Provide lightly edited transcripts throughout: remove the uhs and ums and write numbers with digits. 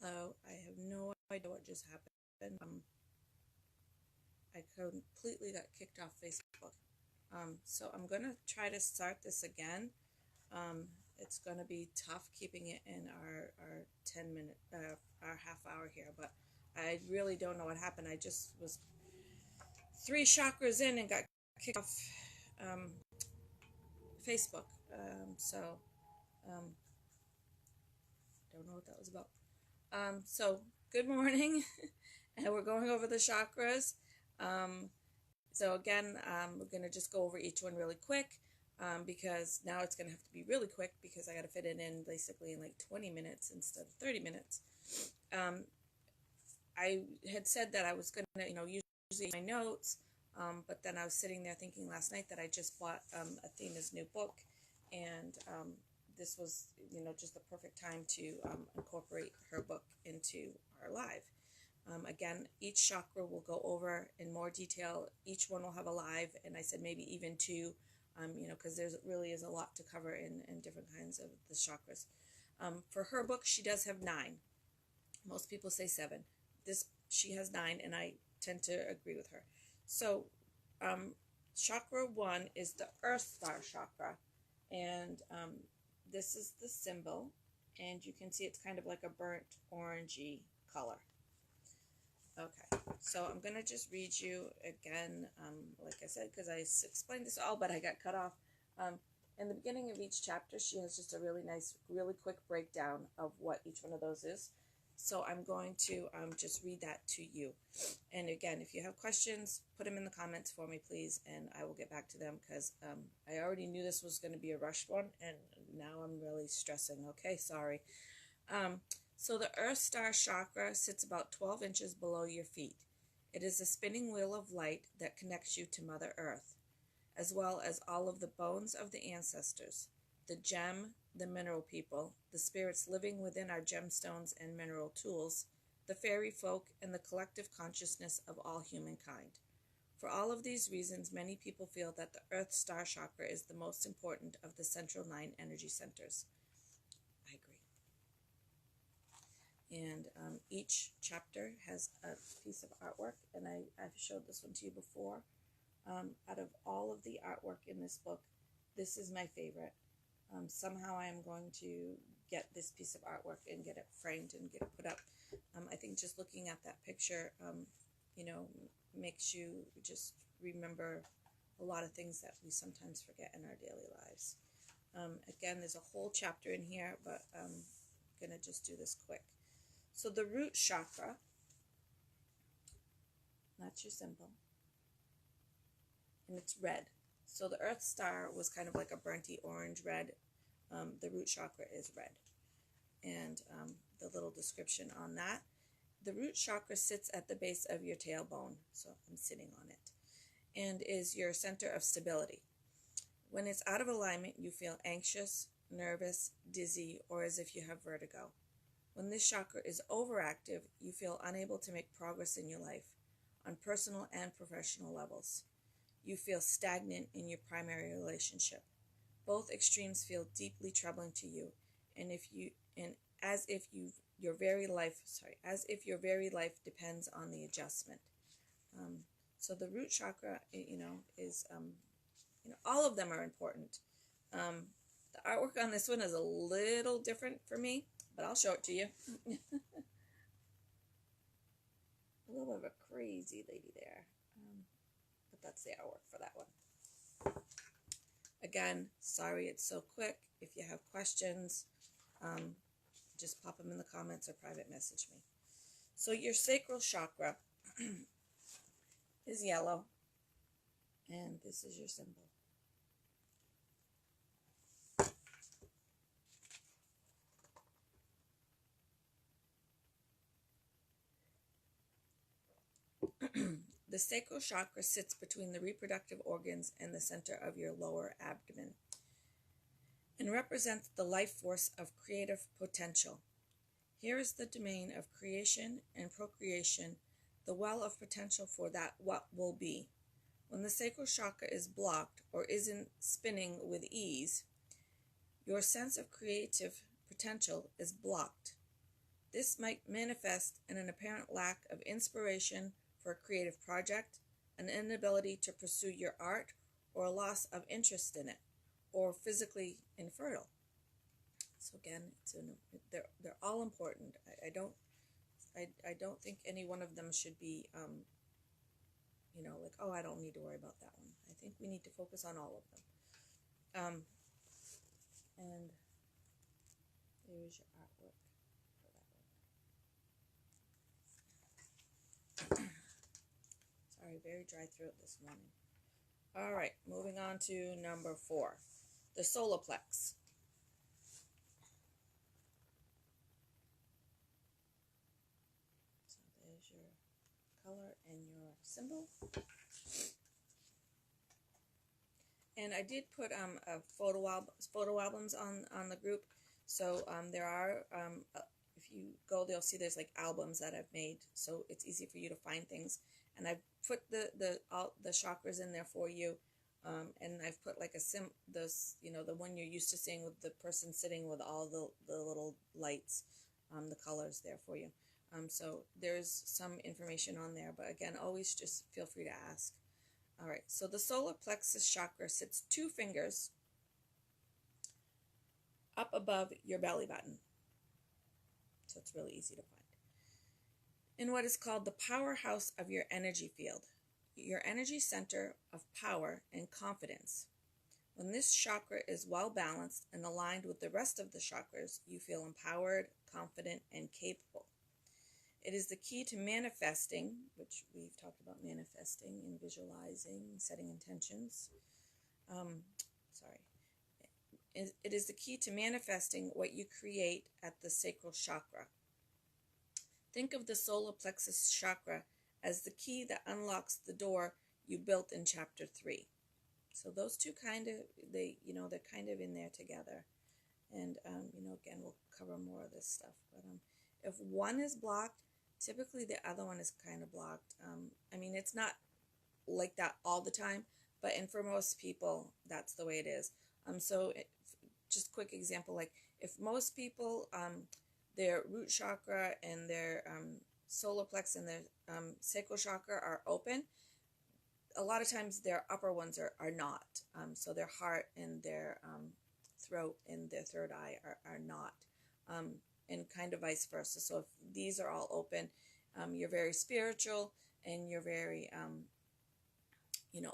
Hello, I have no idea what just happened. I completely got kicked off Facebook. So I'm gonna try to start this again. It's gonna be tough keeping it in our 10 minute our half hour here, but I really don't know what happened. I just was three chakras in and got kicked off um, Facebook. Um, don't know what that was about. So good morning, and we're going over the chakras. Um, so again, we're gonna just go over each one really quick because now it's gonna have to be really quick because I got to fit it in basically in like 20 minutes instead of 30 minutes. I had said that I was gonna, usually my notes, but then I was sitting there thinking last night that I just bought Athena's new book, and this was, just the perfect time to incorporate her book into our live. Again, each chakra will go over in more detail. Each one will have a live, and I said maybe even two, because there's really is a lot to cover in different kinds of the chakras. For her book, she does have 9. Most people say 7. She has 9, and I tend to agree with her. So, chakra 1 is the Earth Star chakra, and this is the symbol, and you can see it's kind of like a burnt orangey color. Okay, so I'm going to just read you again, like I said, because I explained this all, but I got cut off. In the beginning of each chapter, she has just a really nice, really quick breakdown of what each one of those is. So I'm going to just read that to you. And again, if you have questions, put them in the comments for me, please, and I will get back to them because I already knew this was going to be a rushed one, and now I'm really stressing. Okay, sorry. So the Earth Star chakra sits about 12 inches below your feet. It is a spinning wheel of light that connects you to Mother Earth, as well as all of the bones of the ancestors, the gem, the mineral people, the spirits living within our gemstones and mineral tools, the fairy folk, and the collective consciousness of all humankind. For all of these reasons, many people feel that the Earth Star chakra is the most important of the central 9 energy centers. I agree. And each chapter has a piece of artwork, and I've showed this one to you before. Out of all of the artwork in this book, this is my favorite. Somehow I am going to get this piece of artwork and get it framed and get it put up. I think just looking at that picture, makes you just remember a lot of things that we sometimes forget in our daily lives. Again, there's a whole chapter in here, but I'm going to just do this quick. So the root chakra, that's your symbol, and it's red. So the Earth Star was kind of like a burnty orange red. The root chakra is red. And the little description on that. The root chakra sits at the base of your tailbone, so I'm sitting on it, and is your center of stability. When it's out of alignment, you feel anxious, nervous, dizzy, or as if you have vertigo. When this chakra is overactive, you feel unable to make progress in your life on personal and professional levels. You feel stagnant in your primary relationship. Both extremes feel deeply troubling to you, and as if your very life depends on the adjustment. So the root chakra, is all of them are important. The artwork on this one is a little different for me, but I'll show it to you. A little bit of a crazy lady there. But that's the artwork for that one. Again, sorry it's so quick. If you have questions, just pop them in the comments or private message me. So your sacral chakra is yellow, and this is your symbol. The sacral chakra sits between the reproductive organs and the center of your lower abdomen and represents the life force of creative potential. Here is the domain of creation and procreation, the well of potential for that what will be. When the sacral chakra is blocked or isn't spinning with ease, your sense of creative potential is blocked. This might manifest in an apparent lack of inspiration for a creative project, an inability to pursue your art, or a loss of interest in it, or physically infertile. So again, they're all important. I don't think any one of them should be like, oh, I don't need to worry about that one. I think we need to focus on all of them. And there's your artwork for that one. Sorry, very dry throat this morning. All right, moving on to number 4, the solar plex. So there's your color and your symbol. And I did put photo albums on the group. So there are, if you go, they'll see there's like albums that I've made. So it's easy for you to find things. And I've put the chakras in there for you. And I've put like the one you're used to seeing with the person sitting with all the little lights, the colors there for you. So there's some information on there. But again, always just feel free to ask. All right, so the solar plexus chakra sits 2 fingers up above your belly button. So it's really easy to find. In what is called the powerhouse of your energy field, your energy center of power and confidence. When this chakra is well balanced and aligned with the rest of the chakras, you feel empowered, confident, and capable. It is the key to manifesting, which we've talked about manifesting and visualizing, setting intentions. It is the key to manifesting what you create at the sacral chakra. Think of the solar plexus chakra as the key that unlocks the door you built in chapter 3. So those two they're kind of in there together. And, again, we'll cover more of this stuff. But if one is blocked, typically the other one is kind of blocked. It's not like that all the time, but for most people, that's the way it is. Just quick example, like if most people, their root chakra and their solar plex and their sacral chakra are open, a lot of times their upper ones are not. So their heart and their throat and their third eye are not. And kind of vice versa. So if these are all open, you're very spiritual and you're very,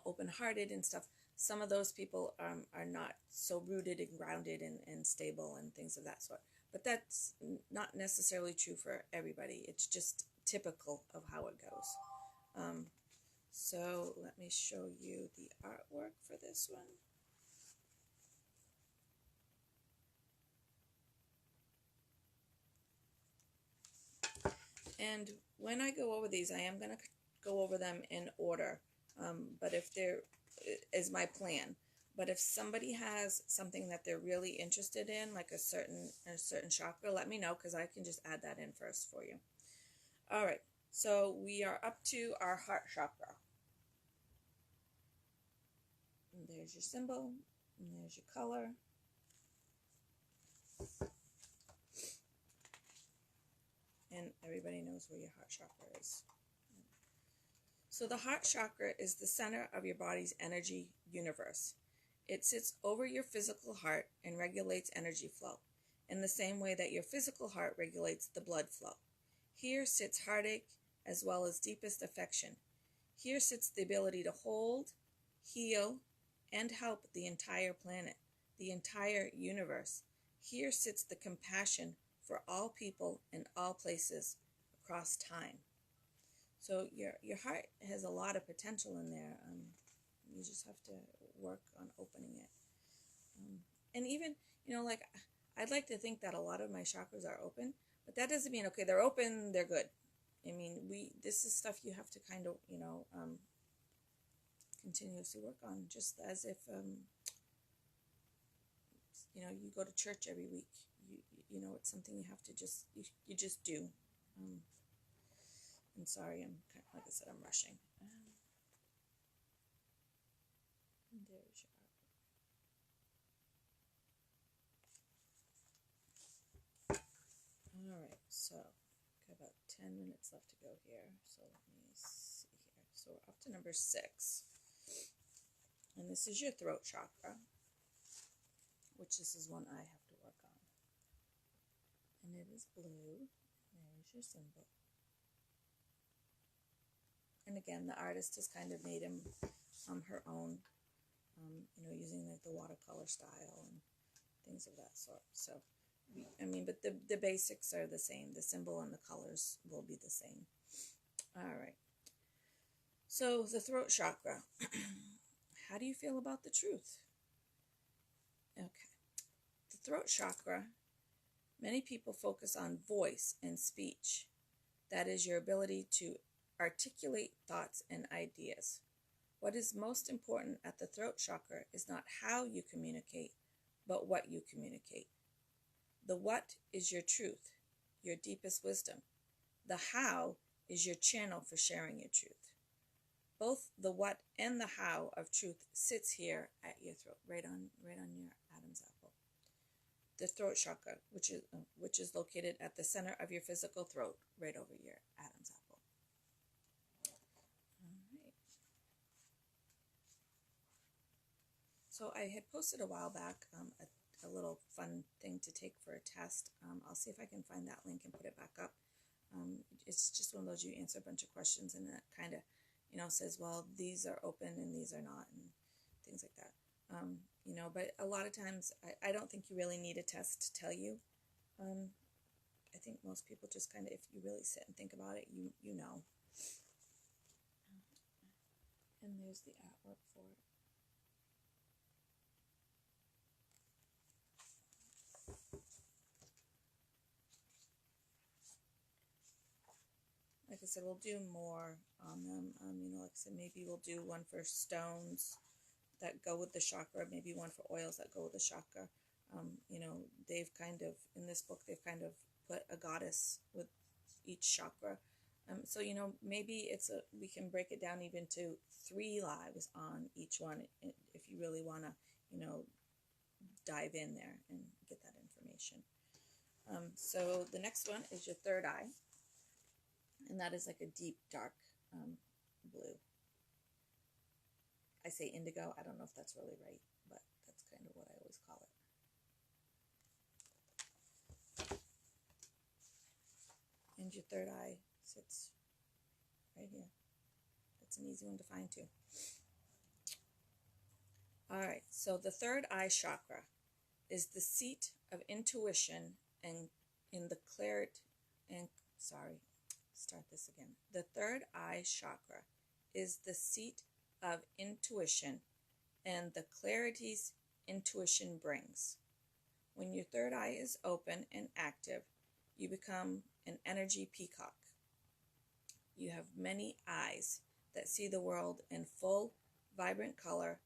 open-hearted and stuff. Some of those people are not so rooted and grounded and stable and things of that sort. But that's not necessarily true for everybody. It's just typical of how it goes. So let me show you the artwork for this one. And when I go over these, I am going to go over them in order, but if there is my plan. But if somebody has something that they're really interested in, like a certain chakra, let me know, because I can just add that in first for you. All right, so we are up to our heart chakra. And there's your symbol, and there's your color. And everybody knows where your heart chakra is. So the heart chakra is the center of your body's energy universe. It sits over your physical heart and regulates energy flow, in the same way that your physical heart regulates the blood flow. Here sits heartache as well as deepest affection. Here sits the ability to hold, heal, and help the entire planet, the entire universe. Here sits the compassion for all people in all places across time. So your heart has a lot of potential in there. You just have to work on opening it. And even, I'd like to think that a lot of my chakras are open, but that doesn't mean, okay, they're open, they're good. This is stuff you have to kind of, continuously work on, just as if, you go to church every week. It's something you have to you just do. I'm sorry, like I said, I'm rushing. There's your All right, so got about 10 minutes left to go here. So let me see here. So we're up to number 6. And this is your throat chakra, which this is one I have to work on. And it is blue. There's your symbol. And again, the artist has kind of made him her own, using like the watercolor style and things of that sort. So, but the basics are the same. The symbol and the colors will be the same. All right. So the throat chakra. How do you feel about the truth? Okay. The throat chakra, many people focus on voice and speech. That is your ability to articulate thoughts and ideas. What is most important at the throat chakra is not how you communicate, but what you communicate. The what is your truth, your deepest wisdom. The how is your channel for sharing your truth. Both the what and the how of truth sits here at your throat, right on your Adam's apple. The throat chakra, which is located at the center of your physical throat, right over your Adam's apple. All right. So I had posted a while back a little fun thing to take for a test. I'll see if I can find that link and put it back up. It's just one of those, you answer a bunch of questions and it kind of says, well, these are open and these are not, and things like that. But a lot of times I don't think you really need a test to tell you. I think most people just kind of, if you really sit and think about it, you know. And there's the artwork for it. Like I said, we'll do more on them. Like I said, maybe we'll do one for stones that go with the chakra, maybe one for oils that go with the chakra. They've kind of, in this book, they've kind of put a goddess with each chakra. So, maybe we can break it down even to 3 lives on each one if you really want to, dive in there and get that information. So the next one is your third eye. And that is like a deep, dark blue. I say indigo. I don't know if that's really right, but that's kind of what I always call it. And your third eye sits right here. That's an easy one to find too. All right, so the third eye chakra is the seat of intuition and in the The third eye chakra is the seat of intuition and the clarities intuition brings. When your third eye is open and active, you become an energy peacock. You have many eyes that see the world in full, vibrant color,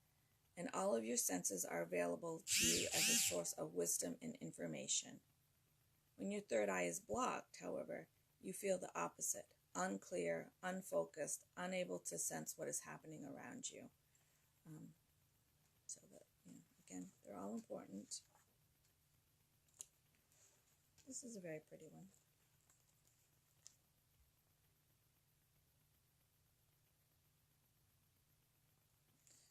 and all of your senses are available to you as a source of wisdom and information. When your third eye is blocked, however, you feel the opposite, unclear, unfocused, unable to sense what is happening around you. Again, they're all important. This is a very pretty one.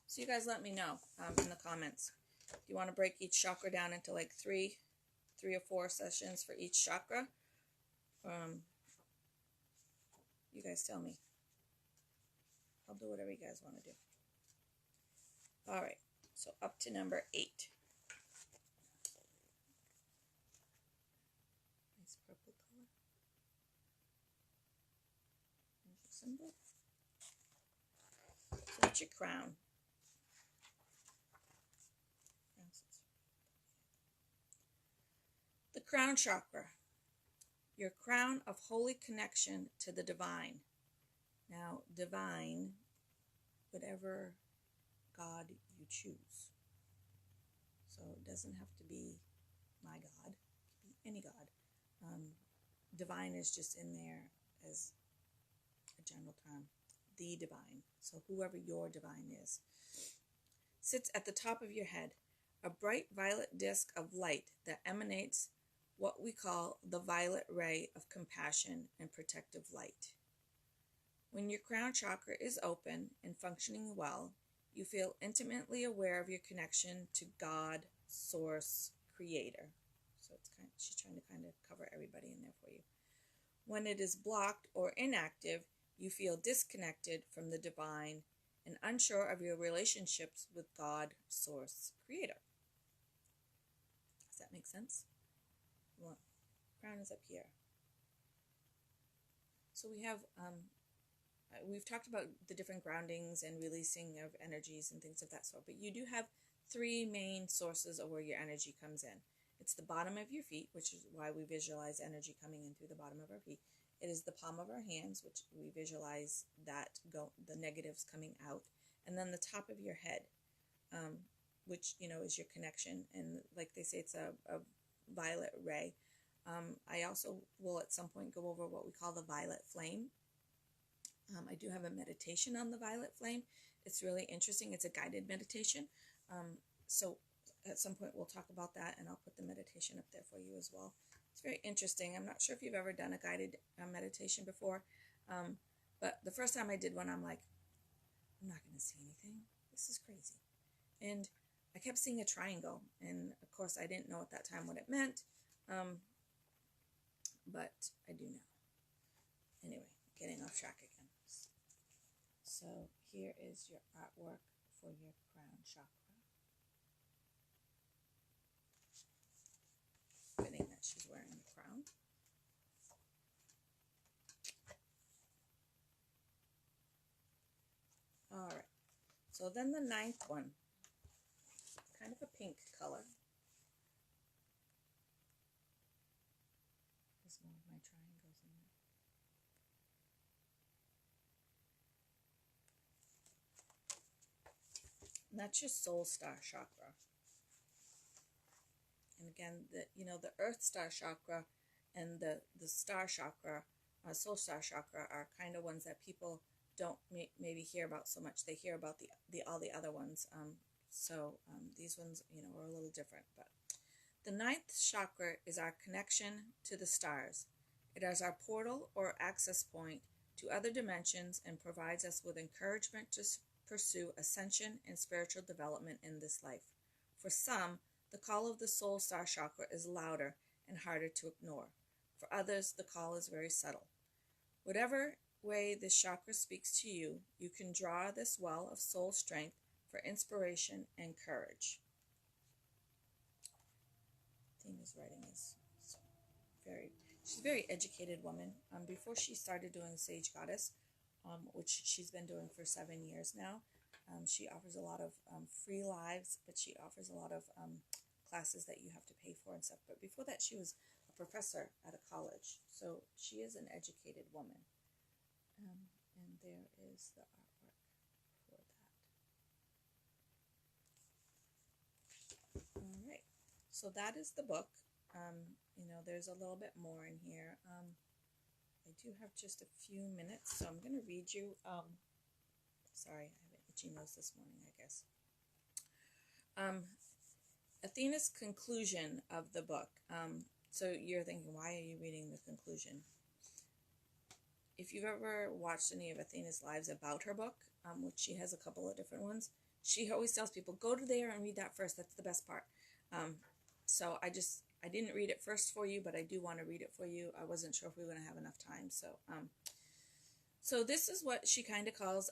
So you guys let me know in the comments. Do you want to break each chakra down into like three or 4 sessions for each chakra? You guys tell me. I'll do whatever you guys want to do. All right, so up to number 8. Nice purple color. There's your symbol. So that's your crown. The crown chakra. Your crown of holy connection to the divine. Now, divine, whatever God you choose. So it doesn't have to be my God. It could be any God. Divine is just in there as a general term. The divine. So whoever your divine is. Sits at the top of your head. A bright violet disk of light that emanates what we call the violet ray of compassion and protective light. When your crown chakra is open and functioning well, you feel intimately aware of your connection to God, Source, Creator. So she's trying to kind of cover everybody in there for you. When it is blocked or inactive, you feel disconnected from the divine and unsure of your relationships with God, Source, Creator. Does that make sense? Well, crown is up here. So we've talked about the different groundings and releasing of energies and things of that sort, but you do have three main sources of where your energy comes in. It's the bottom of your feet, which is why we visualize energy coming in through the bottom of our feet. It is the palm of our hands, which we visualize the negatives coming out, and then the top of your head, which is your connection. And like they say, it's a violet ray. I also will at some point go over what we call the violet flame. I do have a meditation on the violet flame. It's really interesting. It's a guided meditation. So at some point we'll talk about that, and I'll put the meditation up there for you as well. It's very interesting. I'm not sure if you've ever done a guided meditation before, but the first time I did one, I'm like, I'm not going to see anything. This is crazy. And I kept seeing a triangle, and of course I didn't know at that time what it meant, but I do now. Anyway, getting off track again. So here is your artwork for your crown chakra. Fitting that she's wearing the crown. All right. So then the ninth one, kind of a pink color. There's more of my triangles in there. And that's your soul star chakra. And again, the earth star chakra and the star chakra, soul star chakra, are kind of ones that people don't maybe hear about so much. They hear about all the other ones. These ones, are a little different. But the ninth chakra is our connection to the stars. It is our portal or access point to other dimensions and provides us with encouragement to pursue ascension and spiritual development in this life. For some, the call of the soul star chakra is louder and harder to ignore. For others, the call is very subtle. Whatever way this chakra speaks to you, you can draw this well of soul strength for inspiration and courage. Tina's writing is she's a very educated woman. Before she started doing Sage Goddess, which she's been doing for 7 years now, she offers a lot of free lives, but she offers a lot of classes that you have to pay for and stuff. But before that, she was a professor at a college. So she is an educated woman. And there is the artwork for that. All right. So that is the book. There's a little bit more in here. I do have just a few minutes, so I'm going to read you. Sorry, I have an itchy nose this morning, I guess. Athena's conclusion of the book. So you're thinking, why are you reading the conclusion? If you've ever watched any of Athena's lives about her book, which she has a couple of different ones, she always tells people, go to there and read that first. That's the best part. So I didn't read it first for you, but I do want to read it for you. I wasn't sure if we were going to have enough time. So this is what she kind of calls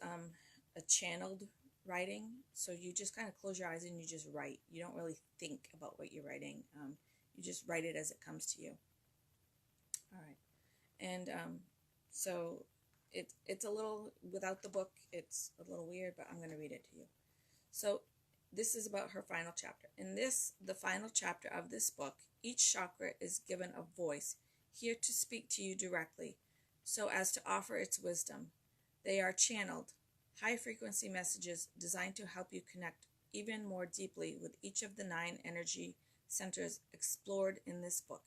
a channeled writing. So you just kind of close your eyes and you just write. You don't really think about what you're writing. You just write it as it comes to you. All right. And so it's a little, without the book, it's a little weird, but I'm going to read it to you. So this is about her final chapter. In the final chapter of this book, each chakra is given a voice here to speak to you directly, so as to offer its wisdom. They are channeled, high-frequency messages designed to help you connect even more deeply with each of the 9 energy centers explored in this book.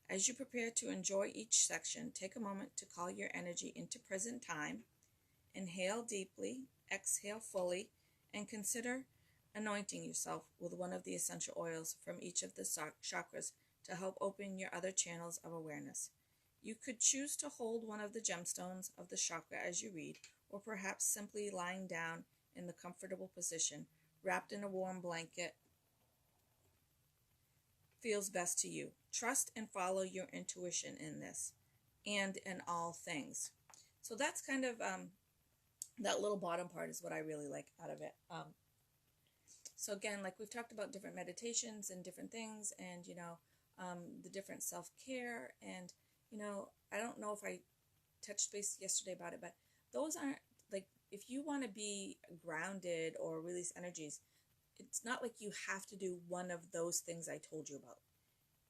As you prepare to enjoy each section, take a moment to call your energy into present time. Inhale deeply, exhale fully, and consider anointing yourself with one of the essential oils from each of the chakras to help open your other channels of awareness. You could choose to hold one of the gemstones of the chakra as you read, or perhaps simply lying down in the comfortable position, wrapped in a warm blanket, feels best to you. Trust and follow your intuition in this and in all things. So that's kind of that little bottom part is what I really like out of it. So again, like we've talked about different meditations and different things, and the different self-care, and I don't know if I touched base yesterday about it, but those aren't like, if you want to be grounded or release energies, it's not like you have to do one of those things I told you about.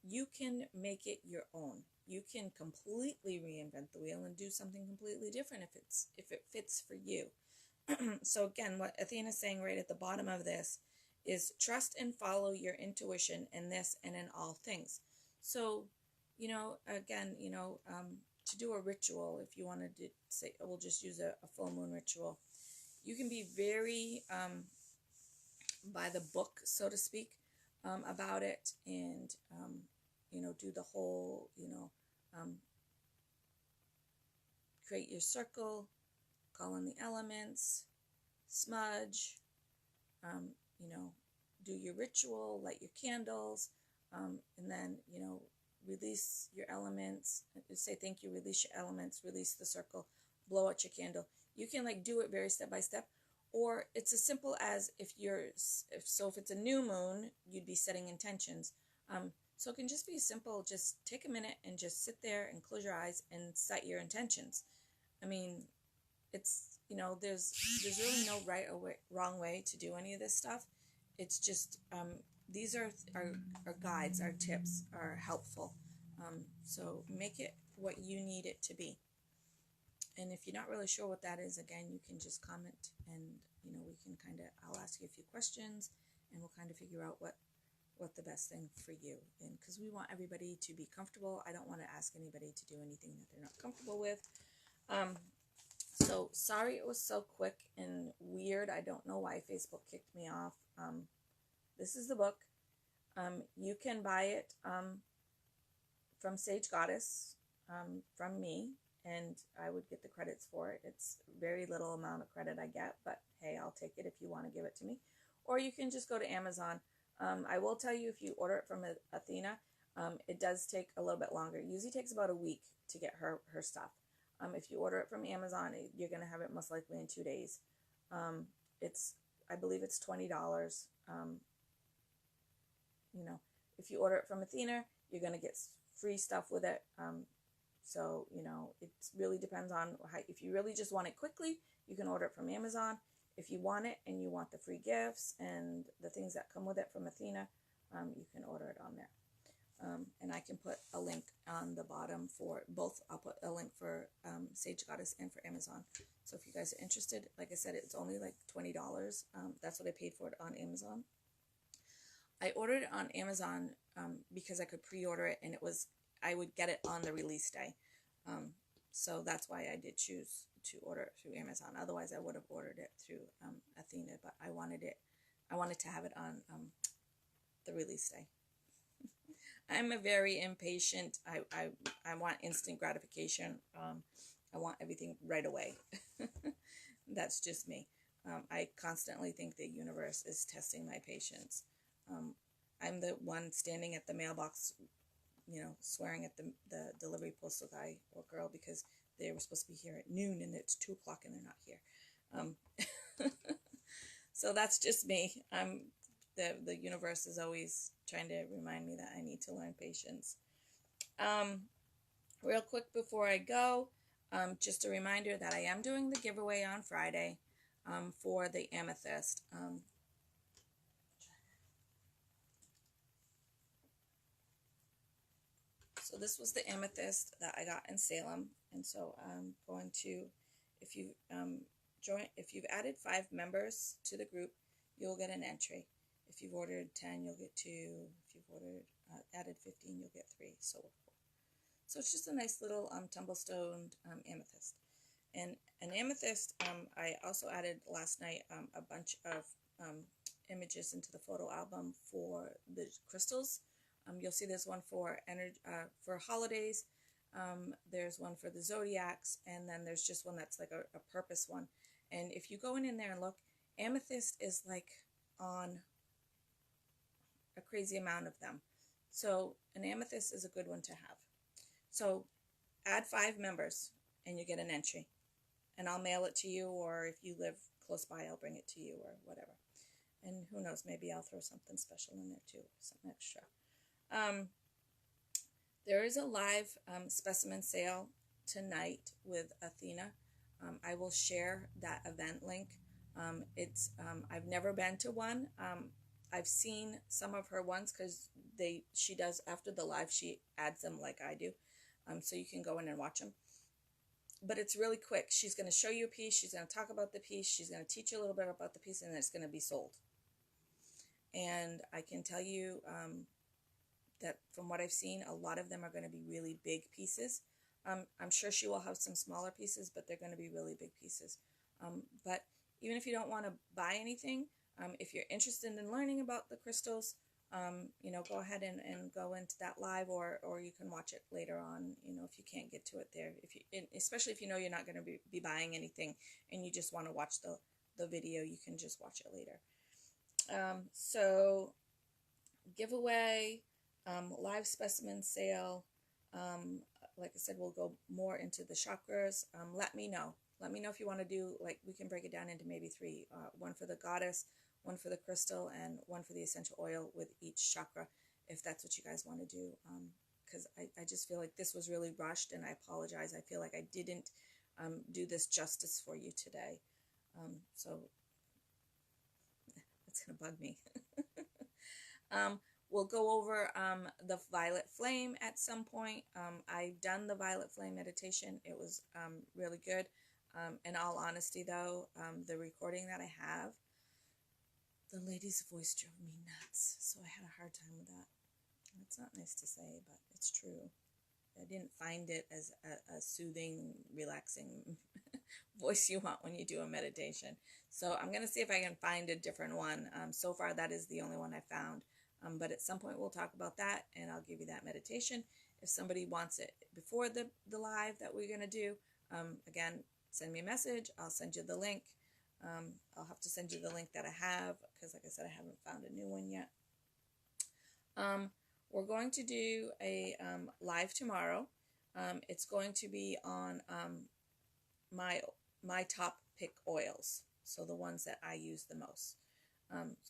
You can make it your own. You can completely reinvent the wheel and do something completely different if it fits for you. So again, what Athena's saying right at the bottom of this is trust and follow your intuition in this and in all things. So, again, to do a ritual, if you wanted to say, we'll just use a full moon ritual, you can be very by the book, so to speak, about it, and do the whole, create your circle, call in the elements, smudge, do your ritual, light your candles, and then release your elements, say thank you, release your elements, release the circle, blow out your candle. You can do it very step by step. Or it's as simple as if it's a new moon, you'd be setting intentions. So it can just be simple. Just take a minute and just sit there and close your eyes and set your intentions. I mean, it's, there's really no right or wrong way to do any of this stuff. It's just, these are our guides, our tips are helpful. So make it what you need it to be. And if you're not really sure what that is, again, you can just comment, and we can I'll ask you a few questions, and we'll kind of figure out what the best thing for you. And because we want everybody to be comfortable, I don't want to ask anybody to do anything that they're not comfortable with. So sorry it was so quick and weird. I don't know why Facebook kicked me off. This is the book. You can buy it from Sage Goddess, from me, and I would get the credits for it. It's very little amount of credit I get, but hey, I'll take it if you want to give it to me. Or you can just go to Amazon. I will tell you, if you order it from Athena, it does take a little bit longer. It usually takes about a week to get her stuff. If you order it from Amazon, you're going to have it most likely in 2 days. I believe it's $20. If you order it from Athena, you're going to get free stuff with it. So, it really depends on if you really just want it quickly, you can order it from Amazon. If you want it and you want the free gifts and the things that come with it from Athena, you can order it on there. And I can put a link on the bottom for both. I'll put a link for Sage Goddess and for Amazon. So if you guys are interested, like I said, it's only like $20. That's what I paid for it on Amazon. I ordered it on Amazon because I could pre-order it, and I would get it on the release day. So that's why I did choose to order it through Amazon. Otherwise, I would have ordered it through Athena, but I wanted to have it on the release day. I'm a very impatient. I want instant gratification. I want everything right away. That's just me. I constantly think the universe is testing my patience. I'm the one standing at the mailbox, swearing at the delivery postal guy or girl because they were supposed to be here at noon and it's 2 o'clock and they're not here. So that's just me. The universe is always trying to remind me that I need to learn patience. Real quick before I go, just a reminder that I am doing the giveaway on Friday for the amethyst. So this was the amethyst that I got in Salem, and so I'm going to, if you've added 5 members to the group, you'll get an entry. If you've ordered 10, you'll get 2. If you've added 15, you'll get 3. So it's just a nice little tumblestone amethyst. And an amethyst, I also added last night a bunch of images into the photo album for the crystals. You'll see there's one for for holidays. There's one for the zodiacs, and then there's just one that's like a purpose one. And if you go in there and look, amethyst is like on a crazy amount of them. So an amethyst is a good one to have. So add 5 members and you get an entry. And I'll mail it to you, or if you live close by, I'll bring it to you or whatever. And who knows, maybe I'll throw something special in there too, something extra. There is a live specimen sale tonight with Athena. I will share that event link. I've never been to one. I've seen some of her ones because she does, after the live, she adds them like I do. So you can go in and watch them. But it's really quick. She's going to show you a piece. She's going to talk about the piece. She's going to teach you a little bit about the piece, and then it's going to be sold. And I can tell you that from what I've seen, a lot of them are going to be really big pieces. I'm sure she will have some smaller pieces, but they're going to be really big pieces. But even if you don't want to buy anything, if you're interested in learning about the crystals, go ahead and go into that live, or you can watch it later on, if you can't get to it there. Especially if you know you're not going to be buying anything and you just want to watch the video, you can just watch it later. So giveaway, live specimen sale. Like I said, we'll go more into the chakras. Let me know if you want to do, like, we can break it down into maybe 3, one for the goddess, one for the crystal, and one for the essential oil with each chakra, if that's what you guys want to do. Because I just feel like this was really rushed, and I apologize. I feel like I didn't do this justice for you today. So it's going to bug me. We'll go over the violet flame at some point. I've done the violet flame meditation. It was really good. In all honesty, though, the recording that I have, the lady's voice drove me nuts, so I had a hard time with that. It's not nice to say, but it's true. I didn't find it as a soothing, relaxing voice you want when you do a meditation. So I'm going to see if I can find a different one. So far, that is the only one I found. But at some point, we'll talk about that, and I'll give you that meditation. If somebody wants it before the live that we're going to do, again, send me a message. I'll send you the link. I'll have to send you the link that I have because, like I said, I haven't found a new one yet. We're going to do a live tomorrow. It's going to be on my top pick oils, so the ones that I use the most.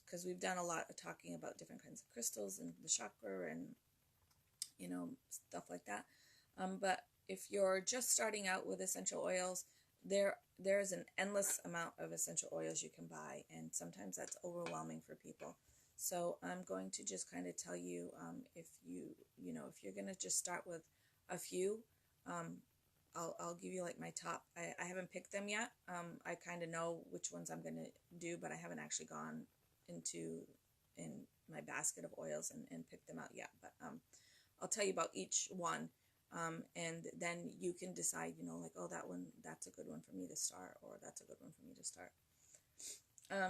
Because we've done a lot of talking about different kinds of crystals and the chakra and stuff like that. But if you're just starting out with essential oils, there's an endless amount of essential oils you can buy, and sometimes that's overwhelming for people. So I'm going to just kind of tell you, if you're going to just start with a few, I'll give you like my top. I haven't picked them yet. I kind of know which ones I'm going to do, but I haven't actually gone in my basket of oils and picked them out yet. But I'll tell you about each one. And then you can decide, like, oh, that one, that's a good one for me to start, or that's a good one for me to start.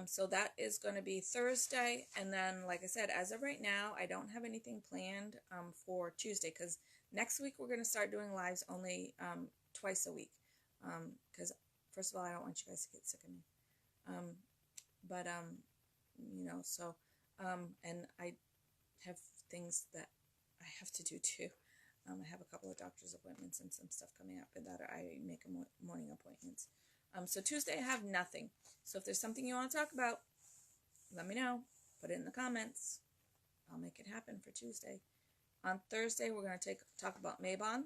So that is going to be Thursday. And then, like I said, as of right now, I don't have anything planned for Tuesday, because next week we're going to start doing lives only twice a week. Because first of all, I don't want you guys to get sick of me. And I have things that I have to do too. I have a couple of doctor's appointments and some stuff coming up that I make morning appointments. So Tuesday I have nothing. So if there's something you want to talk about, let me know. Put it in the comments. I'll make it happen for Tuesday. On Thursday, we're going to talk about Mabon.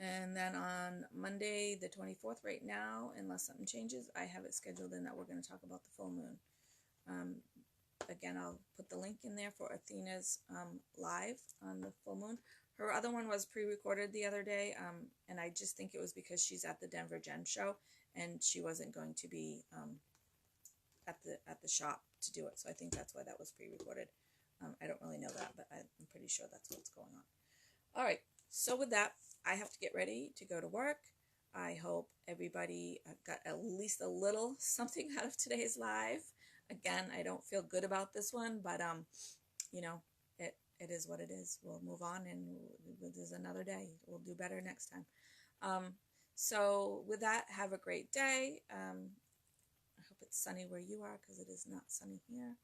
And then on Monday, the 24th, right now, unless something changes, I have it scheduled in that we're going to talk about the full moon. Again, I'll put the link in there for Athena's live on the full moon. Her other one was pre-recorded the other day, and I just think it was because she's at the Denver Gem Show, and she wasn't going to be at the shop to do it. So I think that's why that was pre-recorded. I don't really know that, but I'm pretty sure that's what's going on. All right, so with that, I have to get ready to go to work. I hope everybody got at least a little something out of today's live. Again, I don't feel good about this one, but it is what it is. We'll move on, and there's another day. We'll do better next time. So with that, have a great day. I hope it's sunny where you are, because it is not sunny here.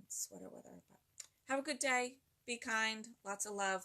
It's sweater weather, but have a good day. Be kind. Lots of love.